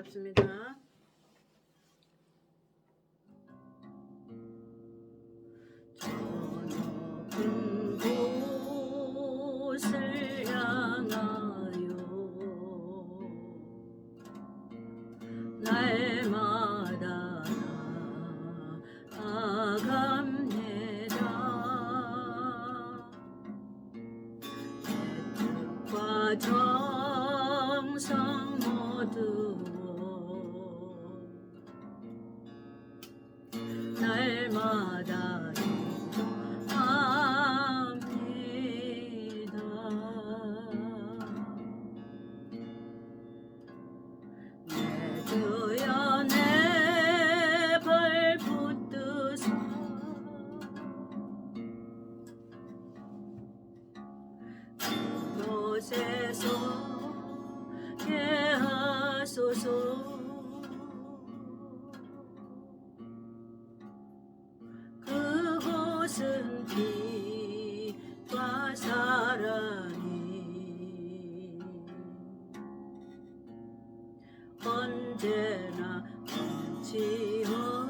반갑습니다. 저 높은 곳을 향하여 날마다 나아갑니다. 애통과 정성 모두 날마다 인도합니다. 내 주여 내 발 붙드사 그곳에서 예하소서. 그곳은 빛과 사랑이 언제나 넘치옵니다.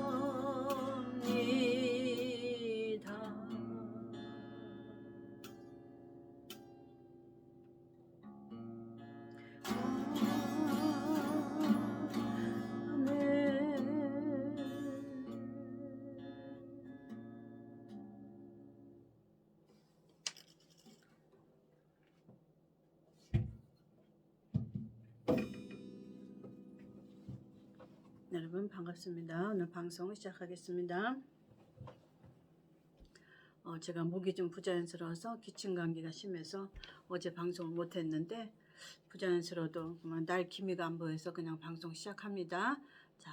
여러분 반갑습니다. 오늘 방송을 시작하겠습니다. 제가 목이 좀 부자연스러워서 기침 감기가 심해서 어제 방송을 못했는데 부자연스러워도 날 기미가 안 보여서 그냥 방송 시작합니다. 자,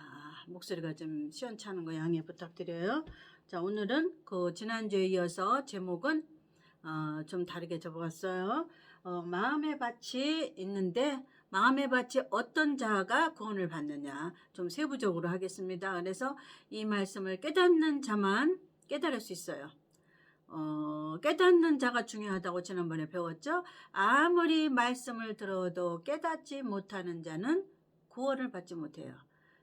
목소리가 좀 시원찮은 거 양해 부탁드려요. 자, 오늘은 그 지난주에 이어서 제목은 좀 다르게 접어봤어요. 마음의 밭이 있는데 마음의 밭이 어떤 자가 구원을 받느냐 좀 세부적으로 하겠습니다. 그래서 이 말씀을 깨닫는 자만 깨달을 수 있어요. 깨닫는 자가 중요하다고 지난번에 배웠죠. 아무리 말씀을 들어도 깨닫지 못하는 자는 구원을 받지 못해요.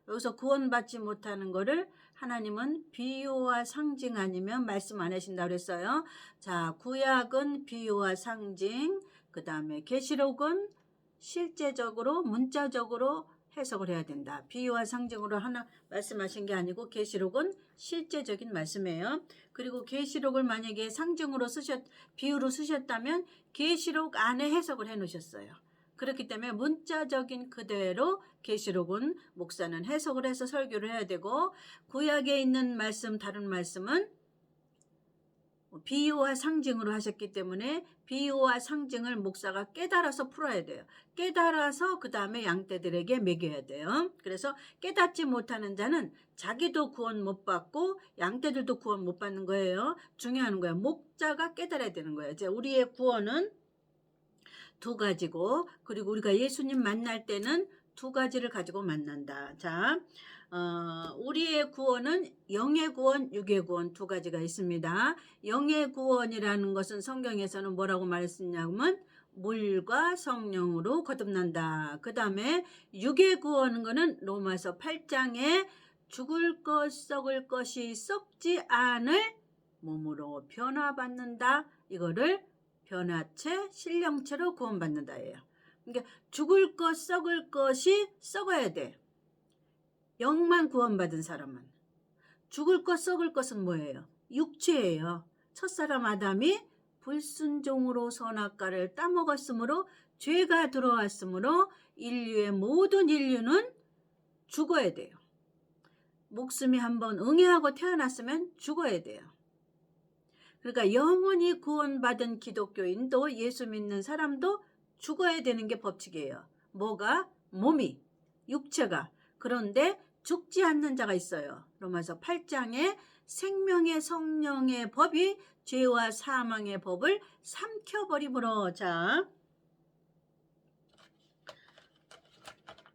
여기서 구원받지 못하는 거를 하나님은 비유와 상징 아니면 말씀 안 하신다고 그랬어요. 자, 구약은 비유와 상징, 그 다음에 계시록은 실제적으로 문자적으로 해석을 해야 된다. 비유와 상징으로 하나 말씀하신 게 아니고 계시록은 실제적인 말씀이에요. 그리고 계시록을 만약에 상징으로 비유로 쓰셨다면 계시록 안에 해석을 해 놓으셨어요. 그렇기 때문에 문자적인 그대로 계시록은 목사는 해석을 해서 설교를 해야 되고, 구약에 있는 말씀 다른 말씀은 비유와 상징으로 하셨기 때문에 비유와 상징을 목사가 깨달아서 풀어야 돼요. 깨달아서 그 다음에 양떼들에게 먹여야 돼요. 그래서 깨닫지 못하는 자는 자기도 구원 못 받고 양떼들도 구원 못 받는 거예요. 중요한 거예요. 목자가 깨달아야 되는 거예요. 이제 우리의 구원은 두 가지고, 그리고 우리가 예수님 만날 때는 두 가지를 가지고 만난다. 자, 우리의 구원은 영의 구원, 육의 구원 두 가지가 있습니다. 영의 구원이라는 것은 성경에서는 뭐라고 말했냐면 물과 성령으로 거듭난다. 그 다음에 육의 구원은 거는 로마서 8장에 죽을 것 썩을 것이 썩지 않을 몸으로 변화받는다. 이거를 변화체, 신령체로 구원받는다예요. 그러니까 죽을 것, 썩을 것이 썩어야 돼. 영만 구원받은 사람은. 죽을 것, 썩을 것은 뭐예요? 육체예요. 첫사람 아담이 불순종으로 선악과를 따먹었으므로 죄가 들어왔으므로 인류의 모든 인류는 죽어야 돼요. 목숨이 한번 응애하고 태어났으면 죽어야 돼요. 그러니까 영원히 구원받은 기독교인도 예수 믿는 사람도 죽어야 되는 게 법칙이에요. 뭐가? 몸이, 육체가. 그런데 죽지 않는 자가 있어요. 로마서 8장에 생명의 성령의 법이 죄와 사망의 법을 삼켜버림으로. 자,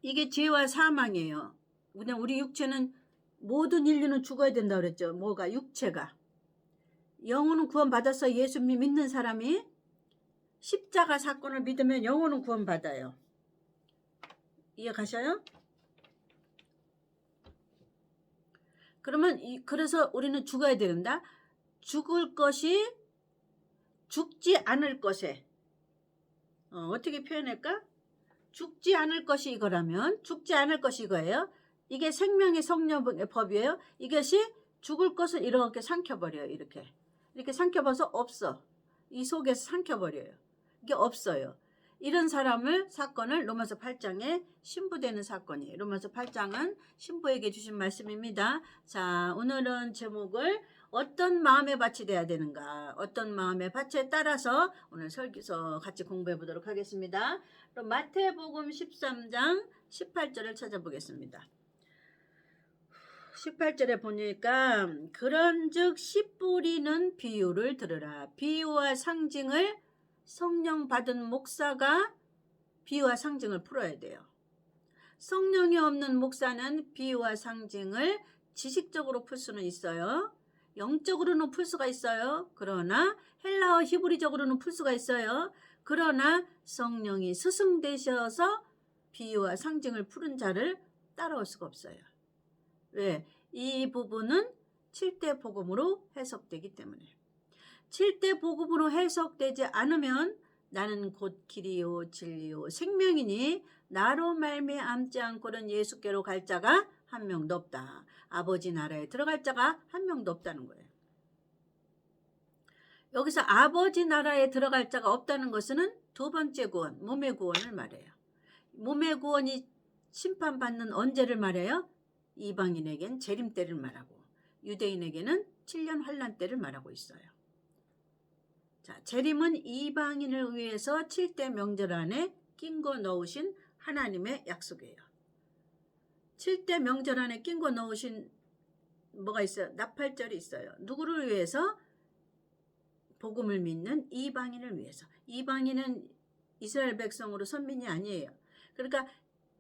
이게 죄와 사망이에요. 그냥 우리 육체는 모든 인류는 죽어야 된다고 그랬죠. 뭐가? 육체가. 영혼은 구원받아서 예수 믿는 사람이 십자가 사건을 믿으면 영혼은 구원받아요. 이해가셔요? 그러면 그래서 우리는 죽어야 된다. 죽을 것이 죽지 않을 것에 어떻게 표현할까? 죽지 않을 것이 이거라면 죽지 않을 것이 이거예요. 이게 생명의 성령의 법이에요. 이것이 죽을 것을 이렇게 삼켜버려요. 이렇게 삼켜버려서 없어. 이 속에서 삼켜버려요. 이게 없어요. 이런 사건을 로마서 8장에 신부되는 사건이에요. 로마서 8장은 신부에게 주신 말씀입니다. 자, 오늘은 제목을 어떤 마음의 밭이 돼야 되는가, 어떤 마음의 밭에 따라서 오늘 설교서 같이 공부해 보도록 하겠습니다. 그럼 마태복음 13장 18절을 찾아보겠습니다. 18절에 보니까 그런즉 씨 뿌리는 비유를 들으라. 비유와 상징을 성령 받은 목사가 비유와 상징을 풀어야 돼요. 성령이 없는 목사는 비유와 상징을 지식적으로 풀 수는 있어요. 영적으로는 풀 수가 있어요. 그러나 헬라어 히브리적으로는 풀 수가 있어요. 그러나 성령이 스승되셔서 비유와 상징을 푸는 자를 따라올 수가 없어요. 왜? 이 부분은 7대 복음으로 해석되기 때문에. 7대 복음으로 해석되지 않으면 나는 곧 길이요 진리요 생명이니 나로 말미암지 않고는 예수께로 갈 자가 한 명도 없다. 아버지 나라에 들어갈 자가 한 명도 없다는 거예요. 여기서 아버지 나라에 들어갈 자가 없다는 것은 두 번째 구원, 몸의 구원을 말해요. 몸의 구원이 심판받는 언제를 말해요? 이방인에겐 재림 때를 말하고 유대인에게는 7년 환난 때를 말하고 있어요. 자, 재림은 이방인을 위해서 7대 명절 안에 낀거 넣으신 하나님의 약속이에요. 7대 명절 안에 낀거 넣으신 뭐가 있어요? 나팔절이 있어요. 누구를 위해서? 복음을 믿는 이방인을 위해서. 이방인은 이스라엘 백성으로 선민이 아니에요. 그러니까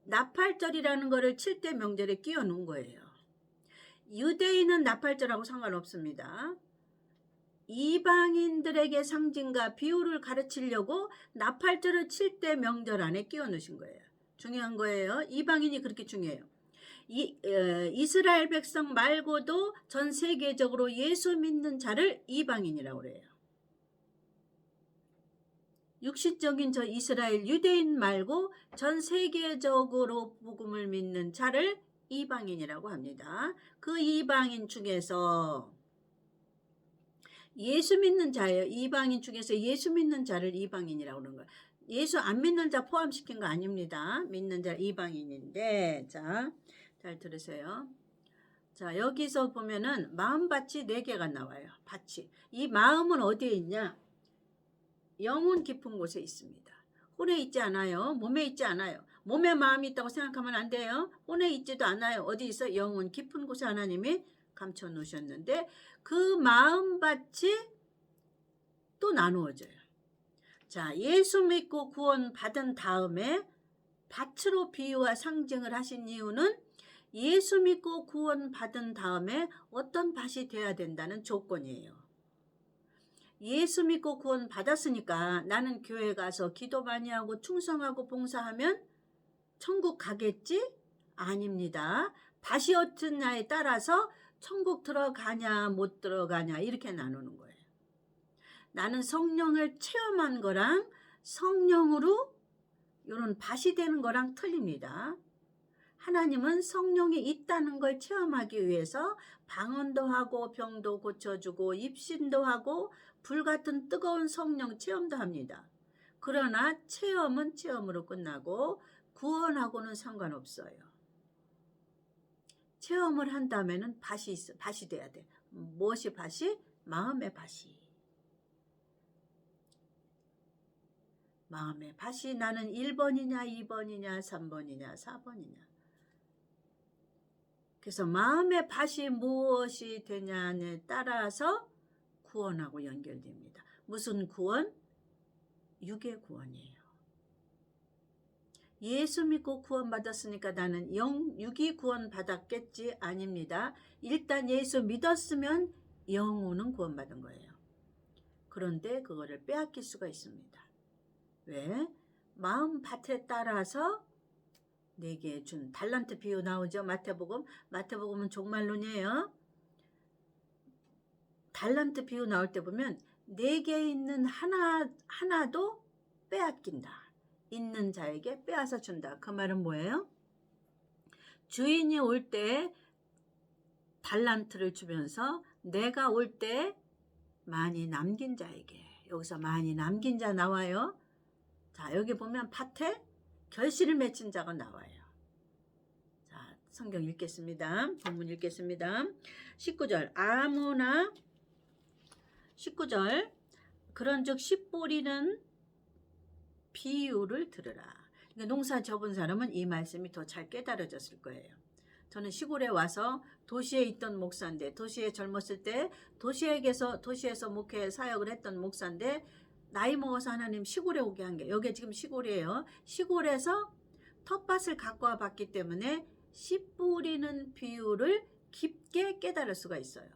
나팔절이라는 거를 7대 명절에 끼워 놓은 거예요. 유대인은 나팔절하고 상관없습니다. 이방인들에게 상징과 비유를 가르치려고 나팔절을 7대 명절 안에 끼워 넣으신 거예요. 중요한 거예요. 이방인이 그렇게 중요해요. 이스라엘 백성 말고도 전 세계적으로 예수 믿는 자를 이방인이라고 그래요. 육신적인 저 이스라엘 유대인 말고 전 세계적으로 복음을 믿는 자를 이방인이라고 합니다. 그 이방인 중에서 예수 믿는 자예요. 이방인 중에서 예수 믿는 자를 이방인이라고 그러는 거예요. 예수 안 믿는 자 포함시킨 거 아닙니다. 믿는 자 이방인인데, 자, 잘 들으세요. 자, 여기서 보면은 마음밭이 4개가 나와요. 밭이. 이 마음은 어디에 있냐? 영혼 깊은 곳에 있습니다. 혼에 있지 않아요. 몸에 있지 않아요. 몸에 마음이 있다고 생각하면 안 돼요. 혼에 있지도 않아요. 어디 있어? 영혼 깊은 곳에 하나님이 감춰 놓으셨는데 그 마음밭이 또 나누어져요. 자, 예수 믿고 구원 받은 다음에 밭으로 비유와 상징을 하신 이유는 예수 믿고 구원 받은 다음에 어떤 밭이 돼야 된다는 조건이에요. 예수 믿고 구원 받았으니까 나는 교회 가서 기도 많이 하고 충성하고 봉사하면 천국 가겠지? 아닙니다. 밭이 어떻냐에 따라서 천국 들어가냐 못 들어가냐 이렇게 나누는 거예요. 나는 성령을 체험한 거랑 성령으로 이런 밭이 되는 거랑 틀립니다. 하나님은 성령이 있다는 걸 체험하기 위해서 방언도 하고 병도 고쳐주고 입신도 하고 불같은 뜨거운 성령 체험도 합니다. 그러나 체험은 체험으로 끝나고 구원하고는 상관없어요. 체험을 한다면은 밭이 돼야 돼. 무엇이 밭이? 마음의 밭이. 마음의 밭이 나는 1번이냐 2번이냐 3번이냐 4번이냐. 그래서 마음의 밭이 무엇이 되냐에 따라서 구원하고 연결됩니다. 무슨 구원? 육의 구원이에요. 예수 믿고 구원받았으니까 나는 육이 구원받았겠지? 아닙니다. 일단 예수 믿었으면 영혼은 구원받은 거예요. 그런데 그거를 빼앗길 수가 있습니다. 왜? 마음 밭에 따라서 4개 준 달란트 비유 나오죠. 마태복음은 종말론이에요. 달란트 비유 나올 때 보면 4개 있는 하나도 빼앗긴다. 있는 자에게 빼앗아 준다. 그 말은 뭐예요? 주인이 올 때 달란트를 주면서 내가 올 때 많이 남긴 자에게, 여기서 많이 남긴 자 나와요. 자, 여기 보면 밭에 결실을 맺힌 자가 나와요. 자, 성경 읽겠습니다. 본문 읽겠습니다. 19절 아무나 19절 그런즉 씨 뿌리는 비유를 들으라. 그러니까 농사 접은 사람은 이 말씀이 더 잘 깨달아졌을 거예요. 저는 시골에 와서 도시에 있던 목사인데, 도시에 젊었을 때 도시에서 목회 사역을 했던 목사인데, 나이 먹어서 하나님 시골에 오게 한 게, 여기 지금 시골이에요. 시골에서 텃밭을 갖고 와 봤기 때문에 씨 뿌리는 비유를 깊게 깨달을 수가 있어요.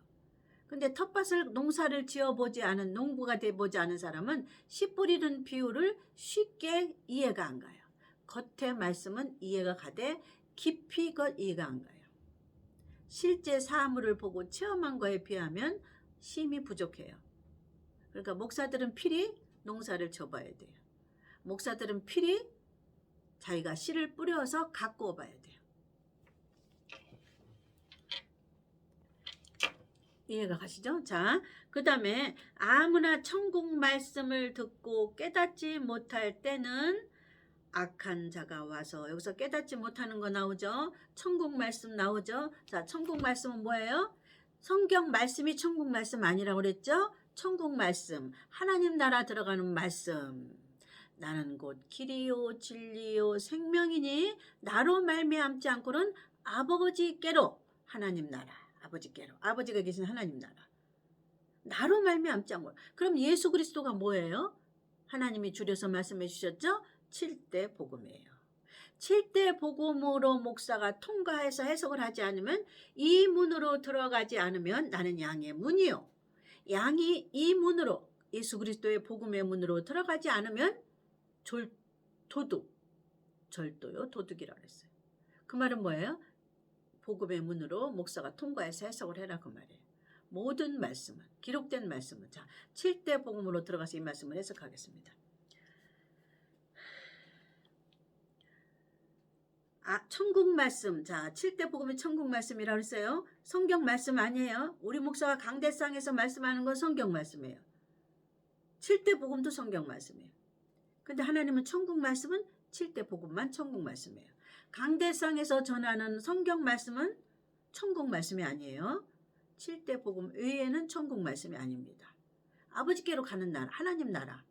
근데 농사를 지어보지 않은, 농부가 돼보지 않은 사람은 씨 뿌리는 비유를 쉽게 이해가 안 가요. 겉의 말씀은 이해가 가되 깊이 이해가 안 가요. 실제 사물을 보고 체험한 거에 비하면 힘이 부족해요. 그러니까 목사들은 필히 농사를 접어야 돼요. 목사들은 필히 자기가 씨를 뿌려서 갖고 와봐야 돼요. 이해가 가시죠? 자, 그 다음에 아무나 천국 말씀을 듣고 깨닫지 못할 때는 악한 자가 와서, 여기서 깨닫지 못하는 거 나오죠? 천국 말씀 나오죠? 자, 천국 말씀은 뭐예요? 성경 말씀이 천국 말씀 아니라고 그랬죠? 천국 말씀, 하나님 나라 들어가는 말씀. 나는 곧 길이요 진리요 생명이니 나로 말미암지 않고는 아버지께로, 하나님 나라, 아버지께로, 아버지가 계신 하나님 나라, 나로 말미암지 않고. 그럼 예수 그리스도가 뭐예요? 하나님이 줄여서 말씀해 주셨죠? 7대 복음이에요. 7대 복음으로 목사가 통과해서 해석을 하지 않으면, 이 문으로 들어가지 않으면 나는 양의 문이요, 양이 이 문으로, 예수 그리스도의 복음의 문으로 들어가지 않으면 절도요, 도둑이라고 했어요. 그 말은 뭐예요? 복음의 문으로 목사가 통과해서 해석을 해라, 그 말이에요. 모든 말씀은, 기록된 말씀은, 자, 7대 복음으로 들어가서 이 말씀을 해석하겠습니다. 천국 말씀. 자, 7대 복음이 천국 말씀이라고 했어요. 성경 말씀 아니에요. 우리 목사가 강대상에서 말씀하는 건 성경 말씀이에요. 7대 복음도 성경 말씀이에요. 근데 하나님은 천국 말씀은 7대 복음만 천국 말씀이에요. 강대상에서 전하는 성경 말씀은 천국 말씀이 아니에요. 7대 복음 외에는 천국 말씀이 아닙니다. 아버지께로 가는 나라, 하나님 나라.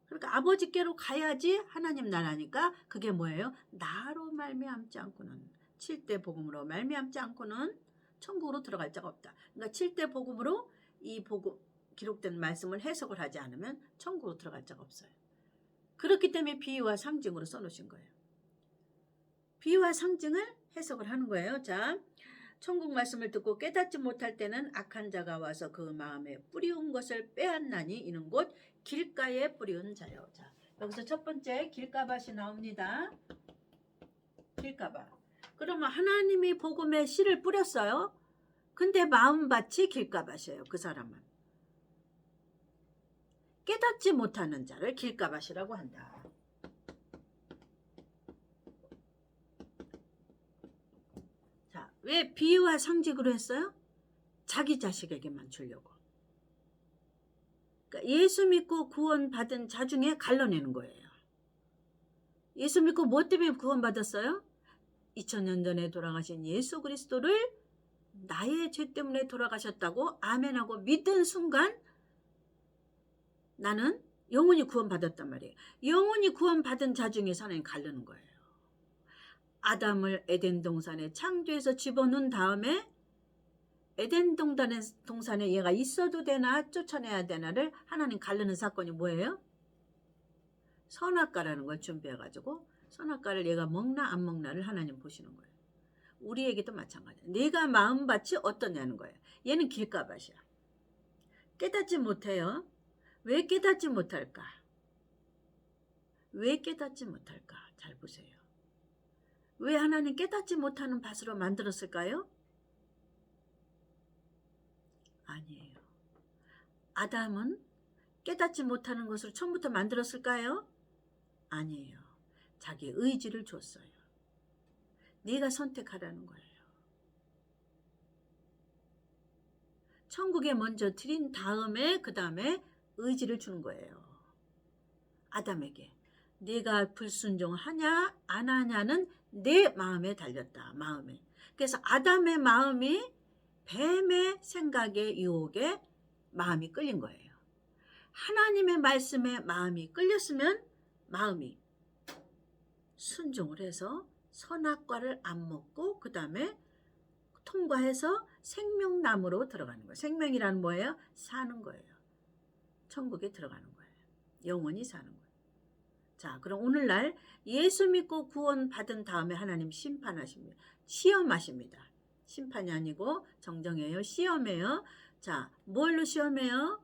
그러니까 아버지께로 가야지 하나님 나라니까, 그게 뭐예요? 나로 말미암지 않고는, 7대 복음으로 말미암지 않고는 천국으로 들어갈 자가 없다. 그러니까 7대 복음으로 이 복음, 기록된 말씀을 해석을 하지 않으면 천국으로 들어갈 자가 없어요. 그렇기 때문에 비유와 상징으로 써놓으신 거예요. 비유와 상징을 해석을 하는 거예요. 자, 천국 말씀을 듣고 깨닫지 못할 때는 악한 자가 와서 그 마음에 뿌리운 것을 빼앗나니 이는 곧 길가에 뿌리운 자요. 자, 여기서 첫 번째 길가밭이 나옵니다. 길가밭. 그러면 하나님이 복음에 씨를 뿌렸어요. 근데 마음밭이 길가밭이에요. 그 사람은. 깨닫지 못하는 자를 길가밭이라고 한다. 자, 왜 비유와 상징으로 했어요? 자기 자식에게만 주려고. 그러니까 예수 믿고 구원받은 자 중에 갈라내는 거예요. 예수 믿고 뭐 때문에 구원받았어요? 2000년 전에 돌아가신 예수 그리스도를 나의 죄 때문에 돌아가셨다고 아멘하고 믿은 순간 나는 영원히 구원받았단 말이에요. 영원히 구원받은 자 중에서 하나님 가르는 거예요. 아담을 에덴 동산에 창조해서 집어넣은 다음에 에덴 동산에 얘가 있어도 되나 쫓아내야 되나를 하나님 가르는 사건이 뭐예요? 선악과라는 걸 준비해가지고 선악과를 얘가 먹나 안 먹나를 하나님 보시는 거예요. 우리에게도 마찬가지예요. 내가 마음밭이 어떠냐는 거예요. 얘는 길가밭이야. 깨닫지 못해요. 왜 깨닫지 못할까? 왜 깨닫지 못할까? 잘 보세요. 왜 하나님 깨닫지 못하는 밭으로 만들었을까요? 아니에요. 아담은 깨닫지 못하는 것으로 처음부터 만들었을까요? 아니에요. 자기 의지를 줬어요. 네가 선택하라는 거예요. 천국에 먼저 드린 다음에 그 다음에 의지를 주는 거예요. 아담에게. 네가 불순종하냐 안 하냐는 내 마음에 달렸다. 마음에. 그래서 아담의 마음이 뱀의 생각에 유혹에 마음이 끌린 거예요. 하나님의 말씀에 마음이 끌렸으면 마음이 순종을 해서 선악과를 안 먹고 그 다음에 통과해서 생명나무로 들어가는 거예요. 생명이란 뭐예요? 사는 거예요. 천국에 들어가는 거예요. 영원히 사는 거예요. 자, 그럼 오늘날 예수 믿고 구원 받은 다음에 하나님 심판하십니다. 시험하십니다. 심판이 아니고 정정해요. 시험해요. 자, 뭘로 시험해요?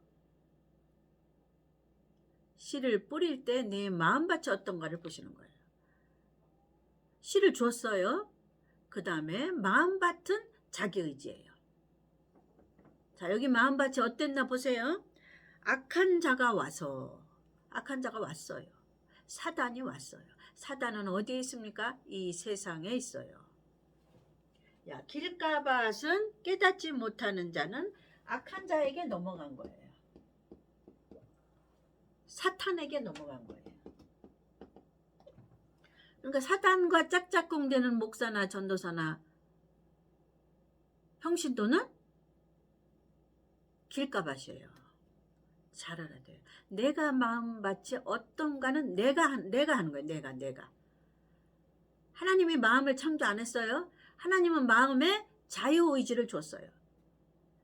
씨를 뿌릴 때 내 마음밭이 어떤가를 보시는 거예요. 씨를 줬어요. 그 다음에 마음밭은 자기 의지예요. 자, 여기 마음밭이 어땠나 보세요. 악한 자가 왔어요. 사단이 왔어요. 사단은 어디에 있습니까? 이 세상에 있어요. 야, 길가밭은 깨닫지 못하는 자는 악한 자에게 넘어간 거예요. 사탄에게 넘어간 거예요. 그러니까 사단과 짝짝꿍되는 목사나 전도사나 평신도는 길가밭이에요. 잘 알아야 돼요. 내가 마음밭이 어떤가는 내가 하는 거예요. 내가. 하나님이 마음을 창조 안 했어요. 하나님은 마음에 자유의지를 줬어요.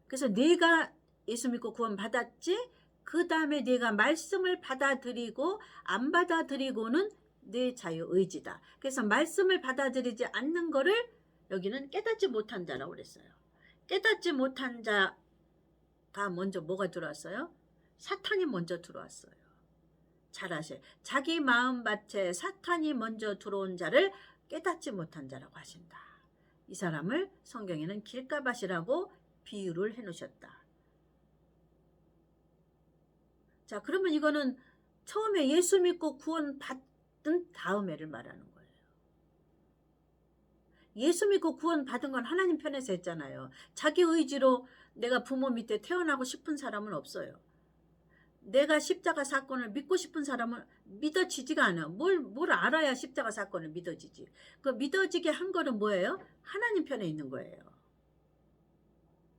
그래서 내가 예수 믿고 구원 받았지, 그 다음에 내가 말씀을 받아들이고 안 받아들이고는 내 자유의지다. 그래서 말씀을 받아들이지 않는 거를 여기는 깨닫지 못한 자라고 그랬어요. 깨닫지 못한 자가 먼저 뭐가 들어왔어요? 사탄이 먼저 들어왔어요. 잘 아세요. 자기 마음밭에 사탄이 먼저 들어온 자를 깨닫지 못한 자라고 하신다. 이 사람을 성경에는 길가밭이라고 비유를 해놓으셨다. 자, 그러면 이거는 처음에 예수 믿고 구원 받은 다음에를 말하는 거예요. 예수 믿고 구원 받은 건 하나님 편에서 했잖아요. 자기 의지로 내가 부모 밑에 태어나고 싶은 사람은 없어요. 내가 십자가 사건을 믿고 싶은 사람은 믿어지지가 않아. 뭘 알아야 십자가 사건을 믿어지지. 그 믿어지게 한 거는 뭐예요? 하나님 편에 있는 거예요.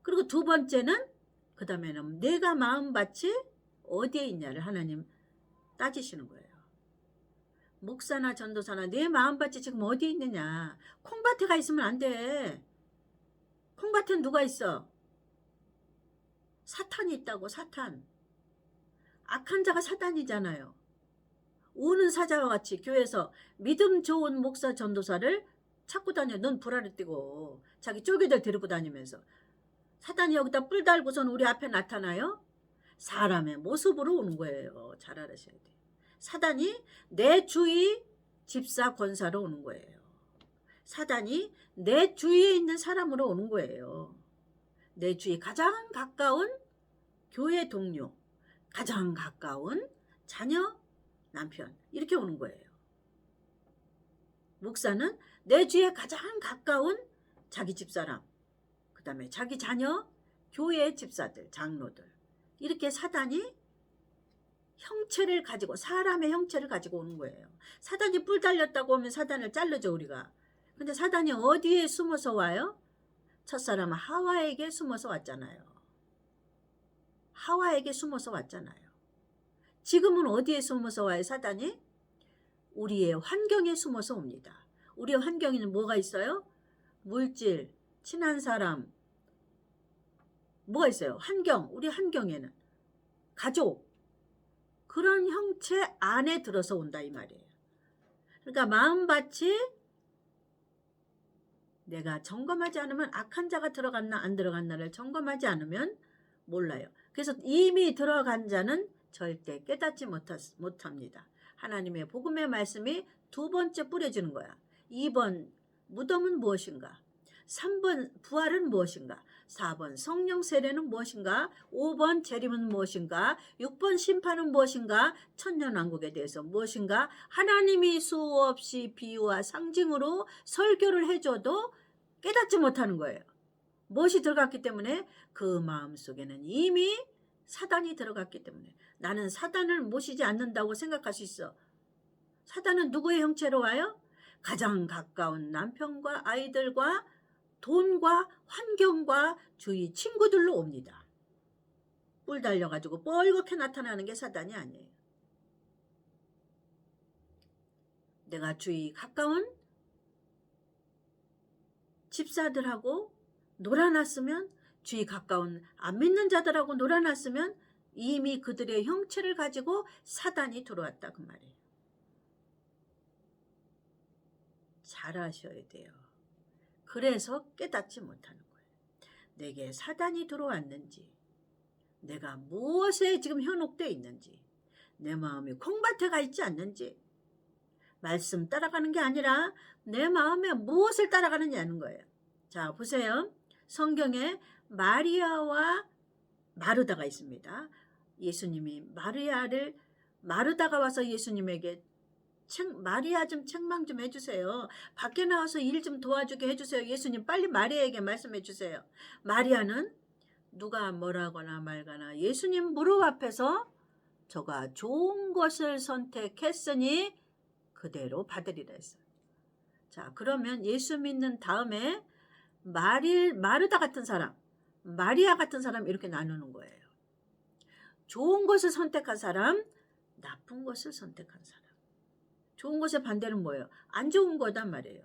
그리고 두 번째는 그 다음에는 내가 마음밭이 어디에 있냐를 하나님 따지시는 거예요. 목사나 전도사나 내 마음밭이 지금 어디에 있느냐. 콩밭에 가 있으면 안 돼. 콩밭엔 누가 있어? 사탄이 있다고. 사탄. 악한 자가 사탄이잖아요. 우는 사자와 같이 교회에서 믿음 좋은 목사 전도사를 찾고 다녀. 넌 불알을 띄고 자기 쪼개들 데리고 다니면서 사탄이 여기다 뿔 달고선 우리 앞에 나타나요? 사람의 모습으로 오는 거예요. 잘 알아셔야 돼요. 사단이 내 주위 집사 권사로 오는 거예요. 사단이 내 주위에 있는 사람으로 오는 거예요. 내 주위 가장 가까운 교회 동료, 가장 가까운 자녀, 남편 이렇게 오는 거예요. 목사는 내 주위에 가장 가까운 자기 집사람, 그 다음에 자기 자녀, 교회 집사들, 장로들 이렇게 사단이 형체를 가지고 사람의 형체를 가지고 오는 거예요. 사단이 뿔 달렸다고 하면 사단을 자르죠 우리가. 근데 사단이 어디에 숨어서 와요? 첫사람 하와에게 숨어서 왔잖아요. 하와에게 숨어서 왔잖아요. 지금은 어디에 숨어서 와요 사단이? 우리의 환경에 숨어서 옵니다. 우리의 환경에는 뭐가 있어요? 물질, 친한 사람, 뭐가 있어요? 환경, 우리 환경에는 가족, 그런 형체 안에 들어서 온다 이 말이에요. 그러니까 마음밭이 내가 점검하지 않으면 악한 자가 들어갔나 안 들어갔나를 점검하지 않으면 몰라요. 그래서 이미 들어간 자는 절대 깨닫지 못합니다. 하나님의 복음의 말씀이 두 번째 뿌려지는 거야. 2번 무덤은 무엇인가? 3번 부활은 무엇인가? 4번 성령 세례는 무엇인가? 5번 재림은 무엇인가? 6번 심판은 무엇인가? 천년왕국에 대해서 무엇인가? 하나님이 수없이 비유와 상징으로 설교를 해줘도 깨닫지 못하는 거예요. 무엇이 들어갔기 때문에? 그 마음속에는 이미 사단이 들어갔기 때문에. 나는 사단을 모시지 않는다고 생각할 수 있어. 사단은 누구의 형체로 와요? 가장 가까운 남편과 아이들과 돈과 환경과 주위 친구들로 옵니다. 뿔 달려가지고 뻘겋게 나타나는 게 사단이 아니에요. 내가 주위 가까운 집사들하고 놀아놨으면, 주위 가까운 안 믿는 자들하고 놀아놨으면 이미 그들의 형체를 가지고 사단이 들어왔다 그 말이에요. 잘 아셔야 돼요. 그래서 깨닫지 못하는 거예요. 내게 사단이 들어왔는지, 내가 무엇에 지금 현혹되어 있는지, 내 마음이 콩밭에 가 있지 않는지, 말씀 따라가는 게 아니라 내 마음에 무엇을 따라가느냐는 거예요. 자, 보세요. 성경에 마리아와 마르다가 있습니다. 예수님이 마르다가 와서 예수님에게 마리아 좀 책망 좀 해주세요. 밖에 나와서 일 좀 도와주게 해주세요. 예수님 빨리 마리아에게 말씀해 주세요. 마리아는 누가 뭐라거나 말거나 예수님 무릎 앞에서 저가 좋은 것을 선택했으니 그대로 받으리라 했어요. 자, 그러면 예수 믿는 다음에 마르다 같은 사람, 마리아 같은 사람 이렇게 나누는 거예요. 좋은 것을 선택한 사람, 나쁜 것을 선택한 사람. 좋은 것의 반대는 뭐예요? 안 좋은 거단 말이에요.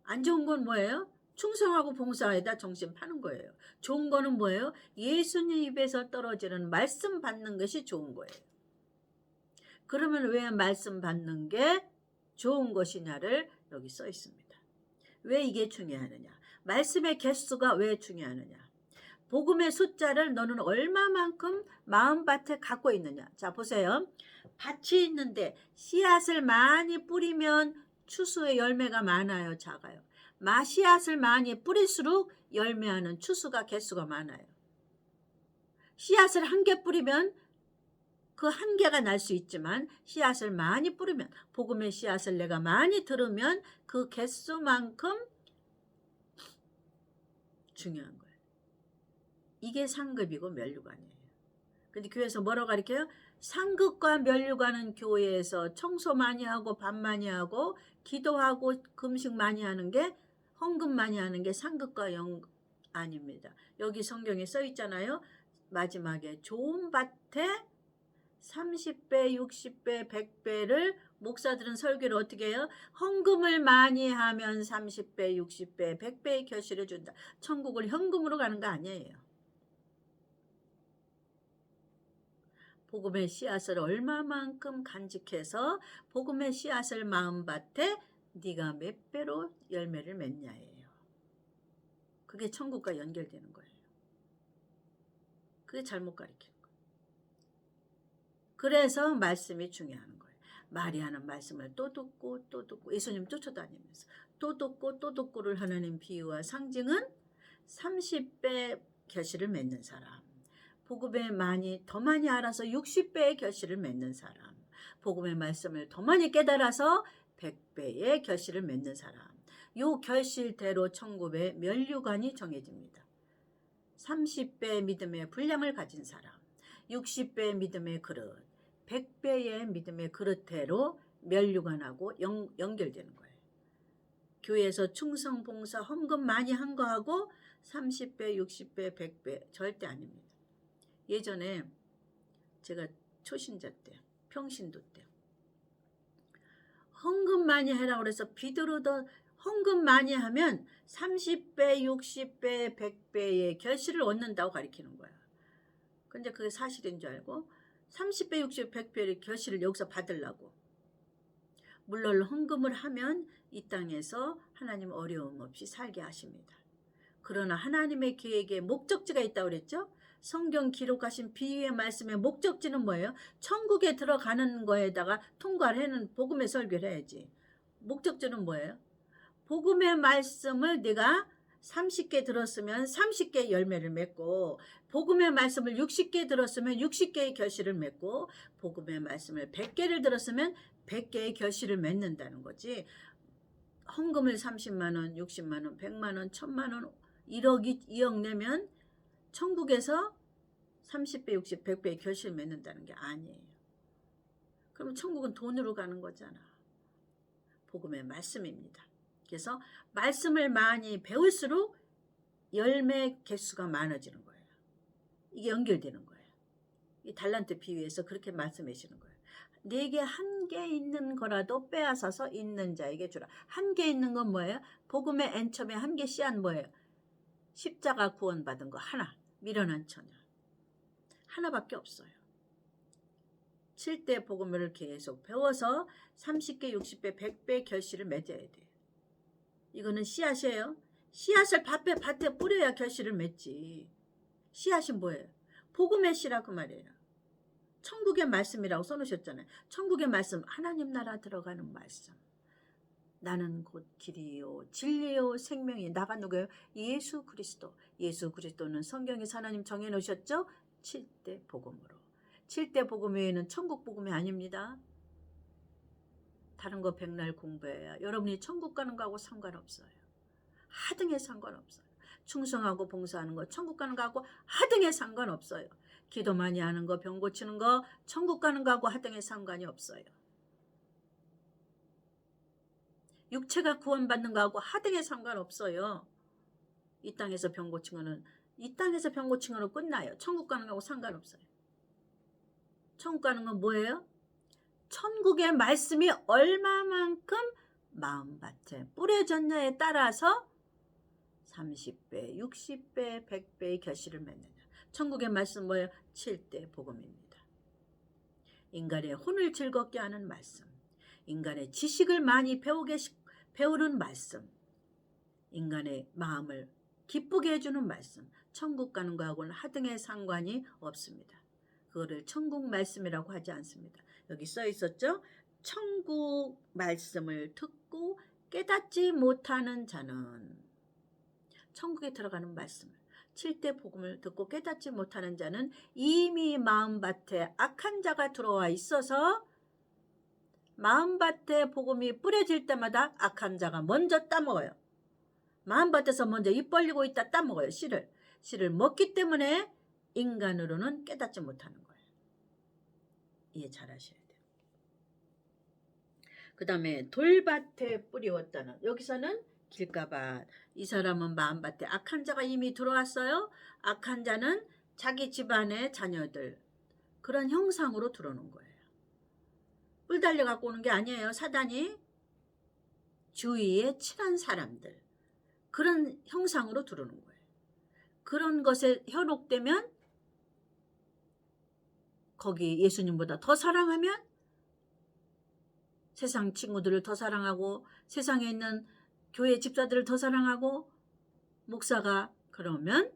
안 좋은 건 뭐예요? 충성하고 봉사에다 정신 파는 거예요. 좋은 거는 뭐예요? 예수님 입에서 떨어지는 말씀 받는 것이 좋은 거예요. 그러면 왜 말씀 받는 게 좋은 것이냐를 여기 써 있습니다. 왜 이게 중요하느냐? 말씀의 개수가 왜 중요하느냐? 복음의 숫자를 너는 얼마만큼 마음밭에 갖고 있느냐? 자, 보세요. 밭이 있는데 씨앗을 많이 뿌리면 추수의 열매가 많아요, 작아요? 씨앗을 많이 뿌릴수록 열매하는 추수가 개수가 많아요. 씨앗을 한 개 뿌리면 그 한 개가 날 수 있지만 씨앗을 많이 뿌리면, 복음의 씨앗을 내가 많이 들으면 그 개수만큼 중요한 거예요. 이게 상급이고 멸류관이에요. 근데 교회에서 뭐라고 가르쳐요? 상급과 멸류관은 교회에서 청소 많이 하고 밥 많이 하고 기도하고 금식 많이 하는 게, 헌금 많이 하는 게 상급과 아닙니다. 여기 성경에 써 있잖아요. 마지막에 좋은 밭에 30배, 60배, 100배를 목사들은 설교를 어떻게 해요? 헌금을 많이 하면 30배, 60배, 100배의 결실을 준다. 천국을 현금으로 가는 거 아니에요. 복음의 씨앗을 얼마만큼 간직해서 복음의 씨앗을 마음밭에 네가 몇 배로 열매를 맺냐예요. 그게 천국과 연결되는 거예요. 그게 잘못 가르치는 거예요. 그래서 말씀이 중요한 거예요. 마리아는 말씀을 또 듣고 또 듣고 예수님 쫓아다니면서 또 듣고 또 듣고를 하는 비유와 상징은 30배 결실을 맺는 사람, 복음에 더 많이 알아서 60배의 결실을 맺는 사람, 복음의 말씀을 더 많이 깨달아서 100배의 결실을 맺는 사람, 요 결실대로 천국의 멸류관이 정해집니다. 30배 믿음의 분량을 가진 사람, 60배 믿음의 그릇, 100배의 믿음의 그릇대로 멸류관하고 연결되는 거예요. 교회에서 충성, 봉사, 헌금 많이 한 거하고 30배, 60배, 100배 절대 아닙니다. 예전에 제가 초신자 때, 평신도 때 헌금 많이 해라 그래서 비두르던 헌금 많이 하면 30배, 60배, 100배의 결실을 얻는다고 가르치는 거야. 근데 그게 사실인 줄 알고 30배, 60배, 100배의 결실을 여기서 받으려고. 물론 헌금을 하면 이 땅에서 하나님 어려움 없이 살게 하십니다. 그러나 하나님의 계획에 목적지가 있다고 그랬죠? 성경 기록하신 비유의 말씀의 목적지는 뭐예요? 천국에 들어가는 거에다가 통과를 해는 복음의 설교를 해야지. 목적지는 뭐예요? 복음의 말씀을 네가 30개 들었으면 30개 열매를 맺고, 복음의 말씀을 60개 들었으면 60개의 결실을 맺고, 복음의 말씀을 100개를 들었으면 100개의 결실을 맺는다는 거지. 헌금을 30만 원, 60만 원, 100만 원, 1000만 원, 1억, 2억 내면 천국에서 30배, 60, 100배의 결실을 맺는다는 게 아니에요. 그러면 천국은 돈으로 가는 거잖아. 복음의 말씀입니다. 그래서 말씀을 많이 배울수록 열매 개수가 많아지는 거예요. 이게 연결되는 거예요. 이 달란트 비유에서 그렇게 말씀해 주는 거예요. 네게 한 개 있는 거라도 빼앗아서 있는 자에게 주라. 한 개 있는 건 뭐예요? 복음의 엔첨에 한 개 씨앗 뭐예요? 십자가 구원받은 거 하나. 미련한 처녀. 하나밖에 없어요. 7대 복음을 계속 배워서 30개, 60배, 100배 결실을 맺어야 돼요. 이거는 씨앗이에요. 씨앗을 밭에 뿌려야 결실을 맺지. 씨앗이 뭐예요? 복음의 씨라고 말이에요. 천국의 말씀이라고 써놓으셨잖아요. 천국의 말씀, 하나님 나라 들어가는 말씀. 나는 곧 길이요 진리요 생명이. 나가 누구예요? 예수 그리스도. 예수 그리스도는 성경에서 하나님 정해놓으셨죠? 7대 복음으로. 7대 복음 외에는 천국 복음이 아닙니다. 다른 거 백날 공부해야 여러분이 천국 가는 거하고 상관없어요. 하등에 상관없어요. 충성하고 봉사하는 거 천국 가는 거하고 하등에 상관없어요. 기도 많이 하는 거, 병 고치는 거 천국 가는 거하고 하등에 상관이 없어요. 육체가 구원받는 거하고 하등에 상관없어요. 이 땅에서 병 고친 거는 끝나요. 천국 가는 거하고 상관없어요. 천국 가는 건 뭐예요? 천국의 말씀이 얼마만큼 마음밭에 뿌려졌냐에 따라서 30배, 60배, 100배의 결실을 맺느냐. 천국의 말씀 뭐예요? 7대 복음입니다. 인간의 혼을 즐겁게 하는 말씀, 인간의 지식을 많이 배우는 말씀, 인간의 마음을 기쁘게 해주는 말씀, 천국 가는 거하고는 하등의 상관이 없습니다. 그거를 천국 말씀이라고 하지 않습니다. 여기 써 있었죠? 천국 말씀을 듣고 깨닫지 못하는 자는, 천국에 들어가는 말씀을, 7대 복음을 듣고 깨닫지 못하는 자는 이미 마음밭에 악한 자가 들어와 있어서 마음밭에 복음이 뿌려질 때마다 악한 자가 먼저 따먹어요. 마음밭에서 먼저 입 벌리고 있다 따먹어요. 씨를 먹기 때문에 인간으로는 깨닫지 못하는 거예요. 이해 잘 하셔야 돼요. 그 다음에 돌밭에 뿌리웠다는, 여기서는 길가밭. 이 사람은 마음밭에 악한 자가 이미 들어왔어요. 악한 자는 자기 집안의 자녀들, 그런 형상으로 들어오는 거예요. 뿔 달려 갖고 오는 게 아니에요. 사단이 주위에 친한 사람들, 그런 형상으로 들어오는 거예요. 그런 것에 현혹되면 거기 예수님보다 더 사랑하면 세상 친구들을 더 사랑하고 세상에 있는 교회 집사들을 더 사랑하고, 목사가 그러면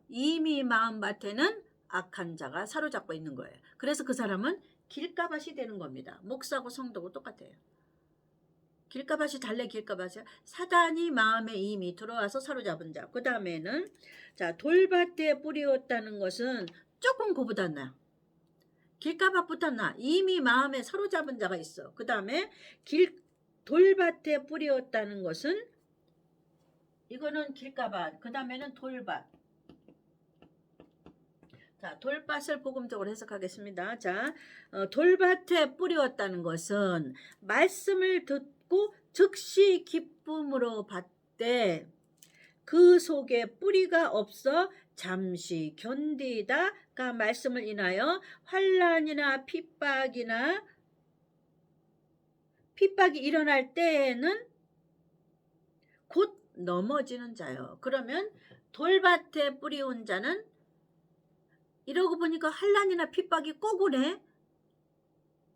이미 마음밭에는 악한 자가 사로잡고 있는 거예요. 그래서 그 사람은 길가밭이 되는 겁니다. 목사고 성도고 똑같아요. 길가밭이 달래. 길가밭이야. 사단이 마음에 이미 들어와서 사로잡은 자. 그 다음에는 자, 돌밭에 뿌리웠다는 것은 조금 그보다 나아. 길가밭보다 나아. 이미 마음에 사로잡은 자가 있어. 그 다음에 돌밭에 뿌리웠다는 것은, 이거는 길가밭, 그 다음에는 돌밭. 자, 돌밭을 복음적으로 해석하겠습니다. 자, 돌밭에 뿌리웠다는 것은 말씀을 듣고 즉시 기쁨으로 받되 그 속에 뿌리가 없어 잠시 견디다가 말씀을 인하여 환난이나 핍박이 일어날 때에는 곧 넘어지는 자요. 그러면 돌밭에 뿌리온 자는, 이러고 보니까 환난이나 핍박이 꼭 오네.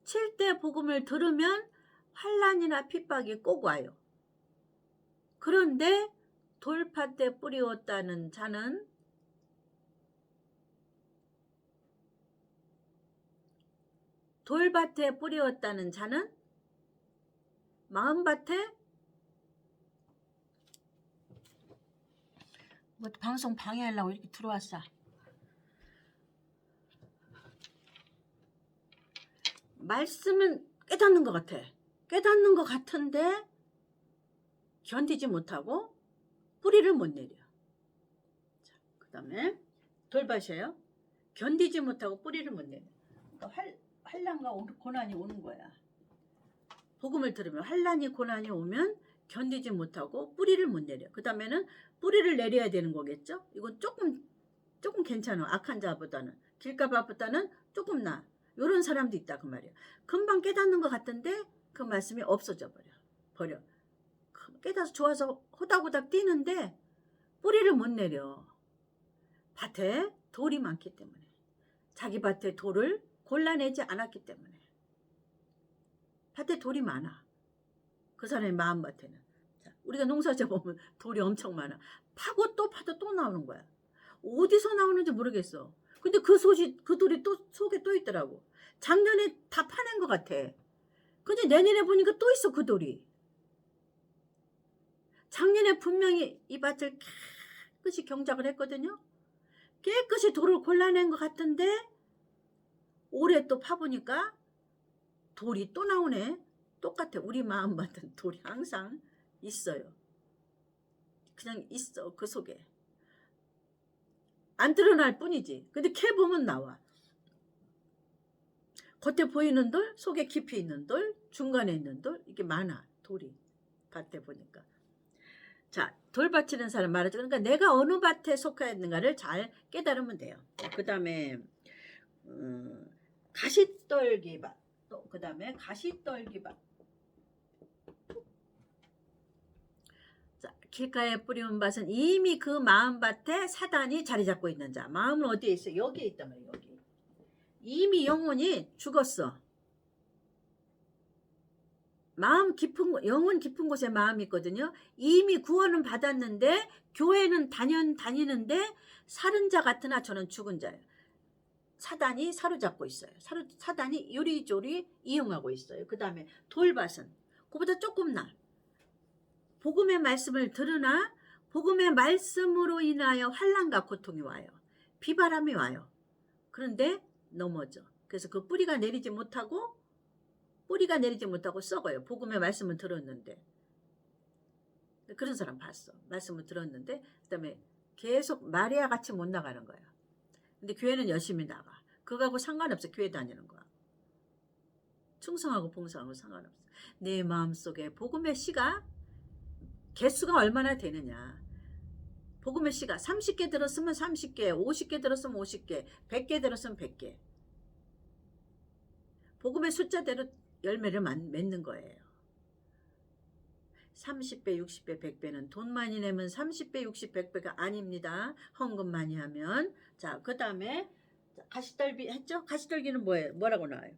7대 복음을 들으면 환난이나 핍박이 꼭 와요. 그런데 돌밭에 뿌리웠다는 자는 마음밭에 뭐 방송 방해하려고 이렇게 들어왔어. 말씀은 깨닫는 것 같아. 깨닫는 것 같은데 견디지 못하고 뿌리를 못 내려. 자, 그 다음에 돌밭이에요. 견디지 못하고 뿌리를 못 내려. 그러니까 환난과 고난이 오는 거야. 복음을 들으면 환난이 고난이 오면 견디지 못하고 뿌리를 못 내려. 그 다음에는 뿌리를 내려야 되는 거겠죠. 이건 조금 괜찮아. 악한 자보다는, 길가밥보다는 조금 나아. 이런 사람도 있다 그 말이야. 금방 깨닫는 것 같은데 그 말씀이 없어져 버려. 깨닫아서 좋아서 호닥호닥 뛰는데 뿌리를 못 내려. 밭에 돌이 많기 때문에, 자기 밭에 돌을 골라내지 않았기 때문에. 밭에 돌이 많아. 그 사람의 마음밭에는. 자, 우리가 농사지어 보면 돌이 엄청 많아. 파고 또 파도 또 나오는 거야. 어디서 나오는지 모르겠어. 근데 그 돌이 또 속에 또 있더라고. 작년에 다 파낸 것 같아. 근데 내년에 보니까 또 있어, 그 돌이. 작년에 분명히 이 밭을 깨끗이 경작을 했거든요. 깨끗이 돌을 골라낸 것 같은데 올해 또 파보니까 돌이 또 나오네. 똑같아. 우리 마음밭은 돌이 항상 있어요. 그냥 있어, 그 속에. 안 드러날 뿐이지. 근데 캐보면 나와. 겉에 보이는 돌, 속에 깊이 있는 돌, 중간에 있는 돌, 이게 많아. 돌이 밭에 보니까. 자, 돌 바치는 사람 말하죠. 그러니까 내가 어느 밭에 속하였는가를 잘 깨달으면 돼요. 그 다음에 가시떨기밭. 또 그 다음에 가시떨기밭. 자, 길가에 뿌리는 밭은 이미 그 마음밭에 사단이 자리 잡고 있는 자. 마음은 어디에 있어? 여기에 있단 말이에요. 여기. 이미 영혼이 죽었어. 영혼 깊은 곳에 마음이 있거든요. 이미 구원은 받았는데 교회는 다니는데 살은 자 같으나 저는 죽은 자예요. 사단이 사로잡고 있어요. 사단이 요리조리 이용하고 있어요. 그 다음에 돌밭은 그보다 조금 나. 복음의 말씀을 들으나 복음의 말씀으로 인하여 환난과 고통이 와요. 비바람이 와요. 그런데 넘어져. 그래서 그 뿌리가 내리지 못하고 썩어요. 복음의 말씀을 들었는데. 그런 사람 봤어. 말씀을 들었는데 그 다음에 계속 마리아 같이 못 나가는 거예요. 근데 교회는 열심히 나가. 그거하고 상관없어. 교회 다니는 거야. 충성하고 봉사하고 상관없어. 내 마음속에 복음의 씨가 개수가 얼마나 되느냐. 복음의 씨가 30개 들었으면 30개, 50개 들었으면 50개, 100개 들었으면 100개. 복음의 숫자대로 열매를 맺는 거예요. 30배, 60배, 100배는 돈 많이 내면 30배, 60, 100배가 아닙니다. 헌금 많이 하면. 자, 그 다음에 가시떨기 했죠? 가시떨기는 뭐라고 나와요?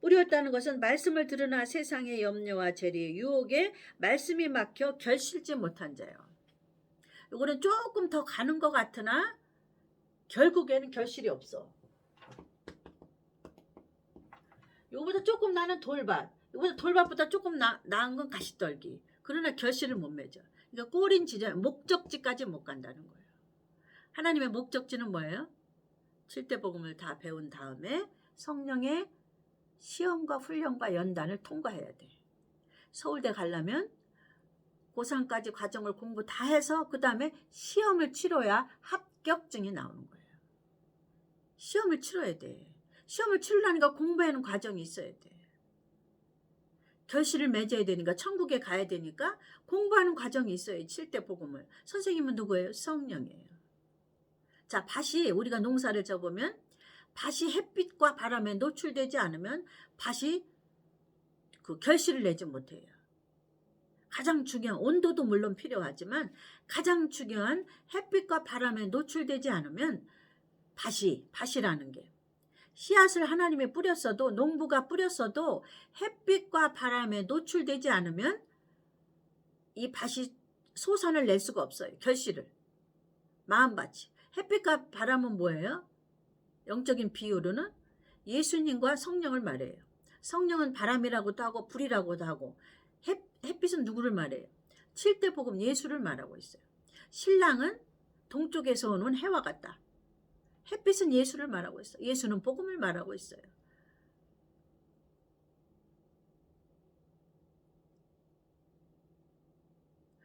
뿌리였다는 것은 말씀을 들으나 세상의 염려와 재리의 유혹에 말씀이 막혀 결실지 못한 자예요. 이거는 조금 더 가는 것 같으나 결국에는 결실이 없어. 이거보다 조금 나는 돌밭. 이거보다 돌밭보다 조금 나은 건 가시떨기. 그러나 결실을 못 맺어. 그러니까 꼬린 지점, 목적지까지 못 간다는 거예요. 하나님의 목적지는 뭐예요? 7대 복음을 다 배운 다음에 성령의 시험과 훈련과 연단을 통과해야 돼. 서울대 가려면 고3까지 과정을 공부 다 해서 그 다음에 시험을 치러야 합격증이 나오는 거예요. 시험을 치러야 돼. 시험을 치르려니까 공부하는 과정이 있어야 돼. 결실을 맺어야 되니까 천국에 가야 되니까 공부하는 과정이 있어요. 7대 복음을. 선생님은 누구예요? 성령이에요. 자, 밭이 우리가 농사를 져보면 밭이 햇빛과 바람에 노출되지 않으면 밭이 그 결실을 내지 못해요. 가장 중요한 온도도 물론 필요하지만 가장 중요한 햇빛과 바람에 노출되지 않으면 밭이라는 게 씨앗을 하나님이 뿌렸어도 농부가 뿌렸어도 햇빛과 바람에 노출되지 않으면 이 밭이 소산을 낼 수가 없어요. 결실을. 마음밭이. 햇빛과 바람은 뭐예요? 영적인 비유로는 예수님과 성령을 말해요. 성령은 바람이라고도 하고 불이라고도 하고 햇빛은 누구를 말해요? 7대 복음 예수를 말하고 있어요. 신랑은 동쪽에서 오는 해와 같다. 햇빛은 예수를 말하고 있어요. 예수는 복음을 말하고 있어요.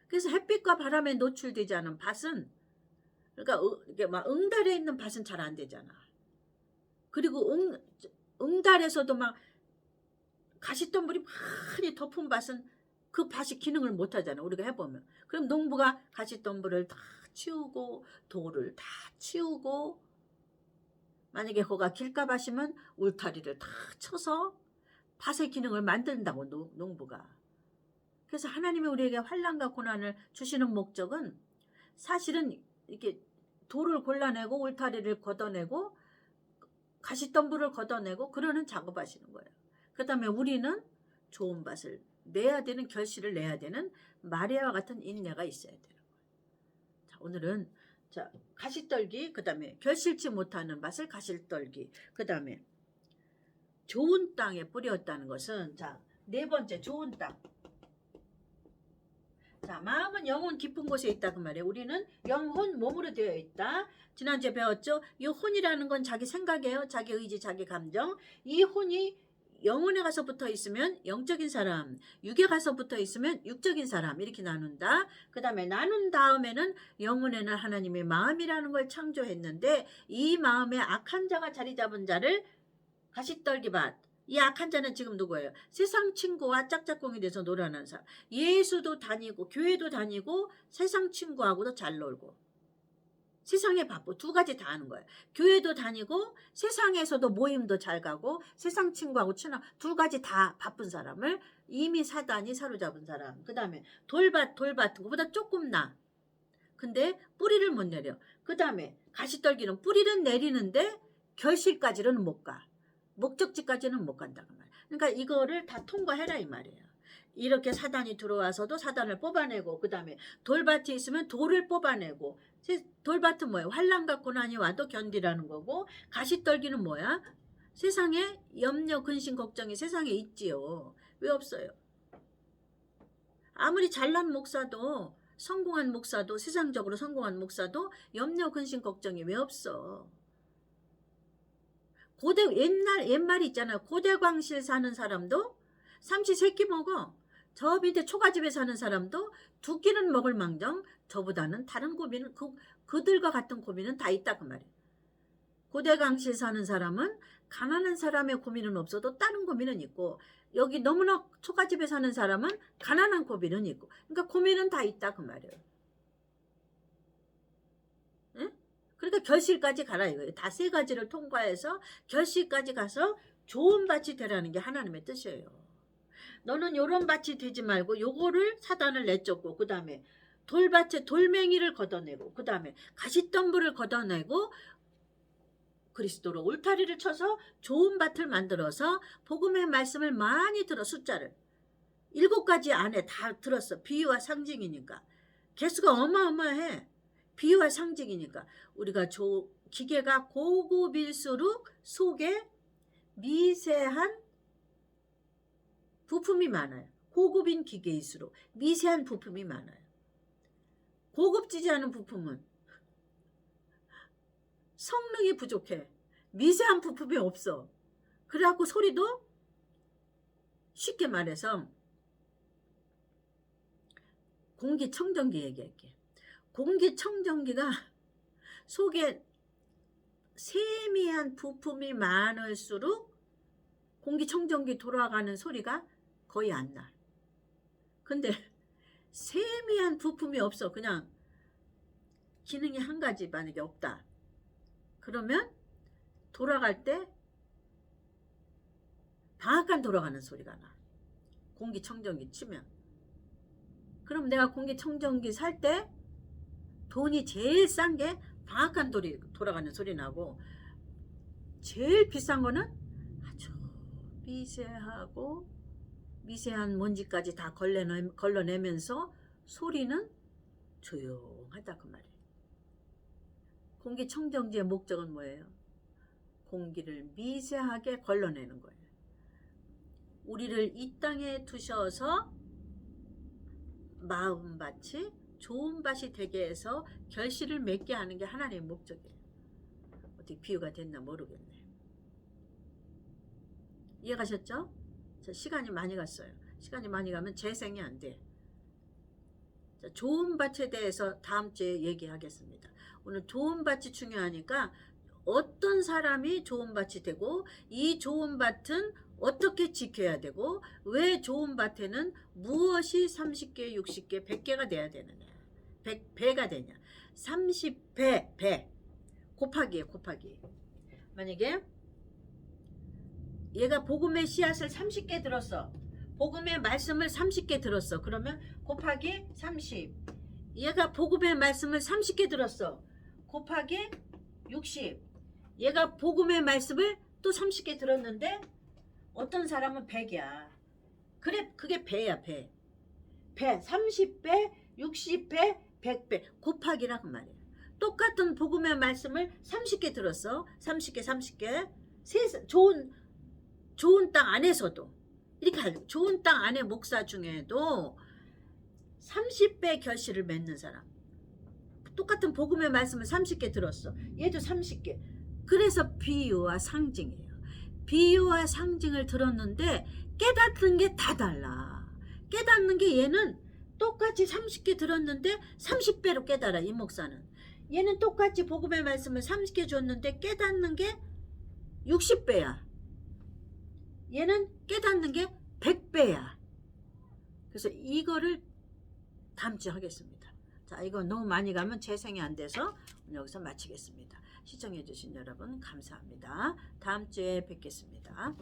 그래서 햇빛과 바람에 노출되지 않은 밭은, 그러니까 이게 막 응달에 있는 밭은 잘 안 되잖아. 그리고 응달에서도 막 가시덤불이 많이 덮은 밭은 그 밭이 기능을 못 하잖아. 우리가 해보면. 그럼 농부가 가시덤불을 다 치우고 돌을 다 치우고, 만약에 거가 길가밭이면 울타리를 다 쳐서 밭의 기능을 만든다고 농부가. 그래서 하나님이 우리에게 환난과 고난을 주시는 목적은 사실은 이렇게 돌을 골라내고 울타리를 걷어내고 가시덤불을 걷어내고 그러는 작업하시는 거예요. 그 다음에 우리는 좋은 밭을 내야 되는, 결실을 내야 되는 마리아와 같은 인내가 있어야 되는 거예요. 자, 오늘은 가시떨기, 그 다음에 결실치 못하는 밭을 가시떨기, 그 다음에 좋은 땅에 뿌렸다는 것은, 네 번째, 좋은 땅. 마음은 영혼 깊은 곳에 있다 그 말이에요. 우리는 영혼 몸으로 되어 있다. 지난주에 배웠죠. 이 혼이라는 건 자기 생각이에요. 자기 의지, 자기 감정. 이 혼이 영혼에 가서 붙어 있으면 영적인 사람, 육에 가서 붙어 있으면 육적인 사람, 이렇게 나눈다. 그 다음에 나눈 다음에는 영혼에는 하나님의 마음이라는 걸 창조했는데, 이 마음에 악한 자가 자리 잡은 자를 가시떨기밭. 이 악한 자는 지금 누구예요? 세상 친구와 짝짝꿍이 돼서 놀아나는 사람. 예수도 다니고 교회도 다니고 세상 친구하고도 잘 놀고 세상에 바쁘, 두 가지 다 하는 거예요. 교회도 다니고 세상에서도 모임도 잘 가고 세상 친구하고 친한, 두 가지 다 바쁜 사람을 이미 사단이 사로잡은 사람. 그 다음에 돌밭, 그보다 조금 나. 근데 뿌리를 못 내려. 그 다음에 가시떨기는 뿌리는 내리는데 결실까지는 못 가. 목적지까지는 못 간다고 말이야. 그러니까 이거를 다 통과해라 이 말이에요. 이렇게 사단이 들어와서도 사단을 뽑아내고, 그 다음에 돌밭이 있으면 돌을 뽑아내고. 돌밭은 뭐예요? 환난과 고난이 와도 견디라는 거고, 가시떨기는 뭐야? 세상에 염려, 근심, 걱정이 세상에 있지요. 왜 없어요? 아무리 잘난 목사도, 성공한 목사도, 세상적으로 성공한 목사도 염려, 근심, 걱정이 왜 없어? 옛말이 있잖아요. 고대광실 사는 사람도 삼시 세끼 먹어. 저 밑에 초가집에 사는 사람도 두 끼는 먹을 망정 저보다는 다른 고민은, 그들과 같은 고민은 다 있다 그 말이에요. 고대광실 사는 사람은 가난한 사람의 고민은 없어도 다른 고민은 있고, 여기 너무나 초가집에 사는 사람은 가난한 고민은 있고, 그러니까 고민은 다 있다 그 말이에요. 그러니까 결실까지 가라 이거예요. 다 세 가지를 통과해서 결실까지 가서 좋은 밭이 되라는 게 하나님의 뜻이에요. 너는 요런 밭이 되지 말고 요거를 사단을 내쫓고, 그 다음에 돌밭에 돌멩이를 걷어내고, 그 다음에 가시덤불을 걷어내고 그리스도로 울타리를 쳐서 좋은 밭을 만들어서 복음의 말씀을 많이 들어. 숫자를 7가지 안에 다 들었어. 비유와 상징이니까 개수가 어마어마해. 비유와 상징이니까. 우리가 기계가 고급일수록 속에 미세한 부품이 많아요. 고급인 기계일수록 미세한 부품이 많아요. 고급지지 않은 부품은 성능이 부족해. 미세한 부품이 없어. 그래갖고 소리도, 쉽게 말해서 공기청정기 얘기할게. 공기청정기가 속에 세미한 부품이 많을수록 공기청정기 돌아가는 소리가 거의 안 나. 근데 세미한 부품이 없어. 그냥 기능이 한 가지 만약에 없다. 그러면 돌아갈 때 방앗간 돌아가는 소리가 나. 공기청정기 치면. 그럼 내가 공기청정기 살 때 돈이 제일 싼 게 방앗간 돌아가는 소리 나고, 제일 비싼 거는 아주 미세하고 미세한 먼지까지 다 걸러내면서 소리는 조용하다 그 말이에요. 공기청정기의 목적은 뭐예요? 공기를 미세하게 걸러내는 거예요. 우리를 이 땅에 두셔서 마음밭이 좋은 밭이 되게 해서 결실을 맺게 하는 게 하나님의 목적이에요. 어떻게 비유가 됐나 모르겠네. 이해가셨죠? 자, 시간이 많이 갔어요. 시간이 많이 가면 재생이 안 돼. 자, 좋은 밭에 대해서 다음 주에 얘기하겠습니다. 오늘 좋은 밭이 중요하니까 어떤 사람이 좋은 밭이 되고 이 좋은 밭은 어떻게 지켜야 되고 왜 좋은 밭에는 무엇이 30개, 60개, 100개가 돼야 되느냐. 100배가 되냐. 30배, 배. 곱하기예요, 곱하기. 만약에 얘가 복음의 씨앗을 30개 들었어. 복음의 말씀을 30개 들었어. 그러면 곱하기 30. 얘가 복음의 말씀을 30개 들었어. 곱하기 60. 얘가 복음의 말씀을 또 30개 들었는데 어떤 사람은 100이야. 그래, 그게 배야, 배. 배, 30배, 60배, 100배. 곱하기라고 말이야. 똑같은 복음의 말씀을 30개 들었어. 30개, 30개. 좋은 땅 안에서도 이렇게 좋은 땅 안에 목사 중에도 30배 결실을 맺는 사람. 똑같은 복음의 말씀을 30개 들었어. 얘도 30개. 그래서 비유와 상징이에요. 비유와 상징을 들었는데 깨닫는 게 다 달라. 깨닫는 게 얘는 똑같이 30개 들었는데 30배로 깨달아. 이 목사는. 얘는 똑같이 복음의 말씀을 30개 줬는데 깨닫는 게 60배야. 얘는 깨닫는 게 100배야. 그래서 이거를 다음 주에 하겠습니다. 자, 이거 너무 많이 가면 재생이 안 돼서 여기서 마치겠습니다. 시청해 주신 여러분 감사합니다. 다음 주에 뵙겠습니다.